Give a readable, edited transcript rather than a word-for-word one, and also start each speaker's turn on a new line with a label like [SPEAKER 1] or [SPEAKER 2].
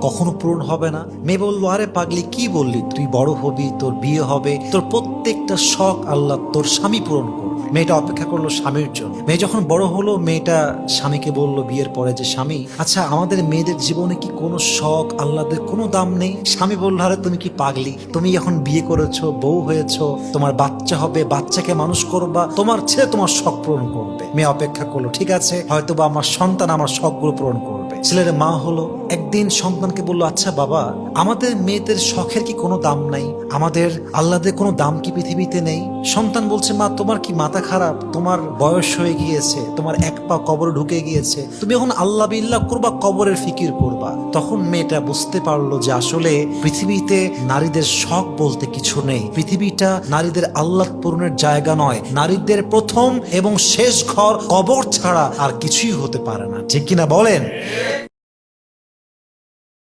[SPEAKER 1] কখনো পূরণ হবে না? মেয়ে বলল, আরে পাগলি কি বললি, তুই বড় হবি, তোর বিয়ে হবে, তোর প্রত্যেকটা শখ আল্লাহ তোর স্বামী পূরণ করবে। মেয়েটা অপেক্ষা করলো স্বামীর জন্য। মেয়ে যখন বড় হলো, মেয়েটা স্বামীকে বলল বিয়ের পরে যে, স্বামী, আচ্ছা আমাদের মেয়েদের জীবনে কি কোনো শখ আল্লাহদের কোনো দাম নেই? স্বামী বলল, আরে তুমি কি পাগলি, তুমি এখন বিয়ে করেছো, বউ হয়েছো, তোমার বাচ্চা হবে, বাচ্চাকে মানুষ করবা, তোমার ছেলে তোমার শখ পূরণ করবে। মেয়ে অপেক্ষা করলো, ঠিক আছে, হয়তো বা আমার সন্তান আমার শখগুলো পূরণ করবে। ছেলের মা হলো, একদিন সন্তানকে বললো, আচ্ছা বাবা, আমাদের মেয়েদের শখের কি কোনো দাম নাই? আমাদের আল্লাহদের কোনো দাম কি পৃথিবীতে নেই? সন্তান বলছে, মা তোমার কি মাথা খারাপ? তোমার বয়স হয়ে গিয়েছে, তোমার এক পা কবরে ঢুকে গিয়েছে, তুমি এখন আল্লাহ বিল্লাহ করবা, কবরের ফিকির করবা। তখন মেয়েটা বুঝতে পারলো যে আসলে পৃথিবীতে নারীদের শখ বলতে কিছু নেই। পৃথিবীটা নারীদের আল্লাহ পূরণের জায়গা নয়। নারীদের প্রথম এবং শেষ ঘর কবর ছাড়া আর কিছুই হতে পারে না। ঠিক কিনা বলেন?